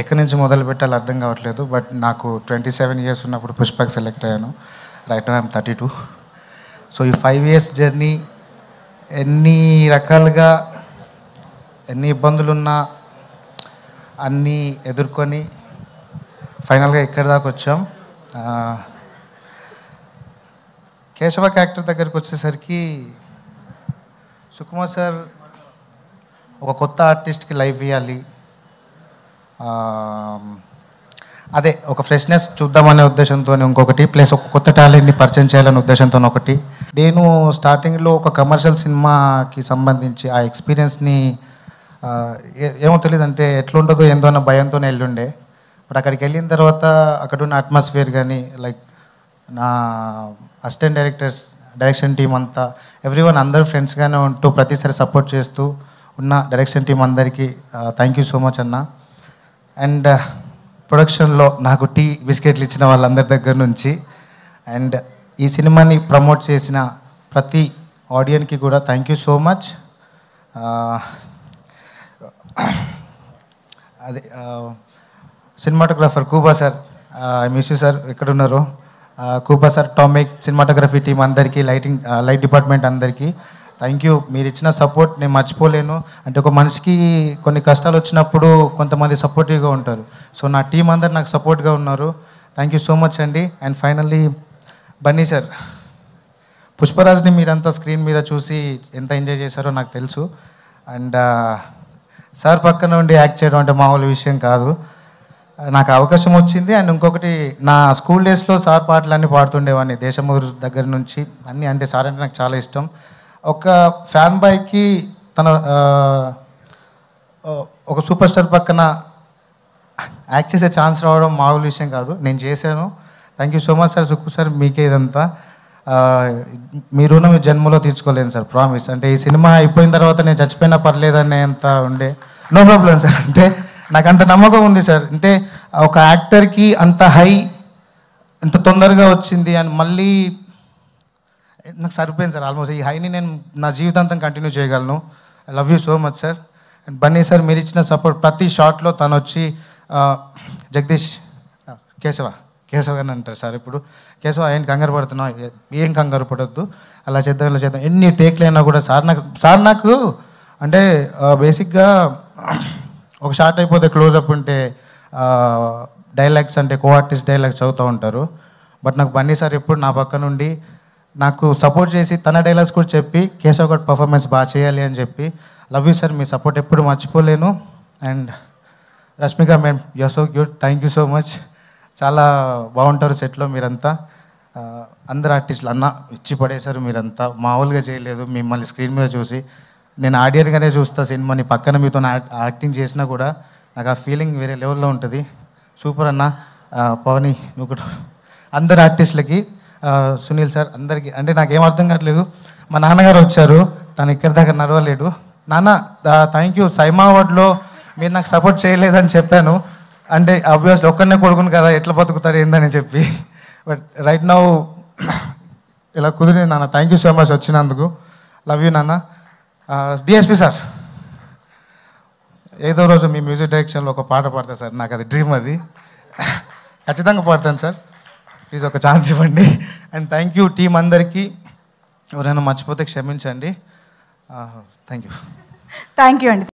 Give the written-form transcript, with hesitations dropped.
ఎక్కడి నుంచి మొదలు పెట్టాలో అర్థం కావట్లేదు. బట్ నాకు 27 ఇయర్స్ ఉన్నప్పుడు పుష్పకి సెలెక్ట్ అయ్యాను. Right now I'm 32. సో ఈ 5 ఇయర్స్ జర్నీ ఎన్ని రకాలుగా ఎన్ని ఇబ్బందులున్నా అన్నీ ఎదుర్కొని ఫైనల్గా ఇక్కడి దాకా వచ్చాం. కేశవ క్యారెక్టర్ దగ్గరికి వచ్చేసరికి సుకుమార్ సార్ ఒక కొత్త ఆర్టిస్ట్కి లైఫ్ ఇవ్వాలి, అదే ఒక ఫ్రెష్నెస్ చూద్దామనే ఉద్దేశంతో ఇంకొకటి, ప్లస్ ఒక కొత్త టాలెంట్ని పరిచయం చేయాలనే ఉద్దేశంతో ఒకటి. నేను స్టార్టింగ్లో ఒక కమర్షియల్ సినిమాకి సంబంధించి ఆ ఎక్స్పీరియన్స్ని ఏమో తెలియదు, అంటే ఎట్లుంటుందో ఏందో అన్న భయంతోనే వెళ్ళుండే. బట్ అక్కడికి వెళ్ళిన తర్వాత అక్కడున్న అట్మాస్ఫియర్ కానీ, లైక్ నా అసిస్టెంట్ డైరెక్టర్స్, డైరెక్షన్ టీం అంతా, ఎవ్రీవన్ అందరూ ఫ్రెండ్స్గానే ఉంటూ ప్రతిసారి సపోర్ట్ చేస్తూ ఉన్న డైరెక్షన్ టీం అందరికీ థ్యాంక్ యూ సో మచ్ అన్న. అండ్ ప్రొడక్షన్లో నాకు టీ బిస్కెట్లు ఇచ్చిన వాళ్ళందరి దగ్గర నుంచి, అండ్ ఈ సినిమాని ప్రమోట్ చేసిన ప్రతి ఆడియన్కి కూడా థ్యాంక్ యూ సో మచ్. అదే cinematographer కూబా sir, I miss you sir, ఎక్కడున్నారు? కూబా సార్, టామిక్ సినిమాటోగ్రఫీ టీం అందరికీ, లైట్ డిపార్ట్మెంట్ అందరికీ థ్యాంక్ యూ. మీరు ఇచ్చిన సపోర్ట్ నేను మర్చిపోలేను. అంటే ఒక మనిషికి కొన్ని కష్టాలు వచ్చినప్పుడు కొంతమంది సపోర్టివ్గా ఉంటారు. సో నా టీం అందరు నాకు సపోర్ట్గా ఉన్నారు. థ్యాంక్ యూ సో మచ్ అండి. అండ్ ఫైనల్లీ బన్నీ సార్, పుష్పరాజ్ని మీరంతా స్క్రీన్ మీద చూసి ఎంత ఎంజాయ్ చేశారో నాకు తెలుసు. అండ్ సార్ పక్కన ఉండి యాక్ట్ చేయడం అంటే మామూలు విషయం కాదు. నాకు అవకాశం వచ్చింది. అండ్ ఇంకొకటి, నా స్కూల్ డేస్లో సార్ పాటలన్నీ పాడుతుండేవాడిని, దేశముద్రు దగ్గర నుంచి అన్నీ. అంటే సార్ అంటే నాకు చాలా ఇష్టం. ఒక ఫ్యాన్ బాయ్కి తన ఒక సూపర్ స్టార్ పక్కన యాక్ట్ చేసే ఛాన్స్ రావడం మామూలు విషయం కాదు. నేను చేశాను. Thank you so much sir. Sukku sir, మీకే ఇదంతా. మీ రుణం జన్మలో తీర్చుకోలేను సార్, ప్రామిస్. అంటే ఈ సినిమా అయిపోయిన తర్వాత నేను చచ్చిపోయినా పర్లేదనే అంత ఉండే. No problem sir. అంటే నాకు అంత నమ్మకం ఉంది సార్. అంటే ఒక యాక్టర్కి అంత హై ఎంత తొందరగా వచ్చింది అని మళ్ళీ నాకు సరిపోయింది సార్. ఆల్మోస్ట్ ఈ హైని నేను నా జీవితాంతం కంటిన్యూ చేయగలను. I love you so much sir. And Bunny sir, మీరు ఇచ్చిన సపోర్ట్ ప్రతి షాట్లో తను వచ్చి జగదీష్, కేశవ అని అంటారు సార్. ఇప్పుడు కేశవ ఏంటి కంగారు పడుతున్నావు? ఏం కంగారు పడొద్దు, అలా చేద్దాం ఇలా చేద్దాం, ఎన్ని టేక్లు అయినా కూడా సార్ నాకు అంటే బేసిక్గా ఒక షార్ట్ అయిపోతే క్లోజప్ ఉంటే డైలాగ్స్ అంటే కో ఆర్టిస్ట్ డైలాగ్స్ చదువుతూ ఉంటారు. బట్ నాకు బన్నీ సార్ ఎప్పుడు నా పక్క నుండి నాకు సపోర్ట్ చేసి తన డైలాగ్స్ కూడా చెప్పి కేశవ్ గడ్ పర్ఫార్మెన్స్ బాగా చేయాలి అని చెప్పి. లవ్ యూ సార్, మీ సపోర్ట్ ఎప్పుడు మర్చిపోలేను. And Rashmika ma'am, you are so cute, thank you so much. చాలా బాగుంటారు సెట్లో మీరంతా. అందరు ఆర్టిస్టులు అన్న ఇచ్చి పడేశారు మీరంతా, మామూలుగా చేయలేదు. మిమ్మల్ని స్క్రీన్ మీద చూసి నేను ఆడియన్గానే చూస్తా సినిమాని, పక్కన మీతో యాక్టింగ్ చేసినా కూడా నాకు ఆ ఫీలింగ్ వేరే లెవెల్లో ఉంటుంది. సూపర్ అన్న. పవని, నువ్వు కూడా అందరు ఆర్టిస్టులకి, సునీల్ సార్ అందరికీ. అంటే నాకేం అర్థం కావట్లేదు, మా నాన్నగారు వచ్చారు, తను ఇక్కడి దాకా నడవలేడు. నాన్న థ్యాంక్ యూ, సైమా అవార్డ్లో మీరు నాకు సపోర్ట్ చేయలేదని చెప్పాను. అంటే ఆబ్వియస్లీ ఒక్కనే కొడుకును కదా, ఎట్లా బతుకుతారు ఏందని చెప్పి. బట్ రైట్ నౌ ఇలా కుదిరింది నాన్న. థ్యాంక్ యూ సో మచ్ వచ్చినందుకు. లవ్ యూ నాన్న. డిఎస్పి సార్, ఏదో రోజు మీ మ్యూజిక్ డైరెక్షన్లో ఒక పాట పాడతా సార్, నాకు అది డ్రీమ్, అది ఖచ్చితంగా పాడతాను సార్. ప్లీజ్ ఒక ఛాన్స్ ఇవ్వండి. అండ్ థ్యాంక్ యూ టీం అందరికీ. ఎవరైనా మర్చిపోతే క్షమించండి. Thank you. థ్యాంక్ యూ అండి.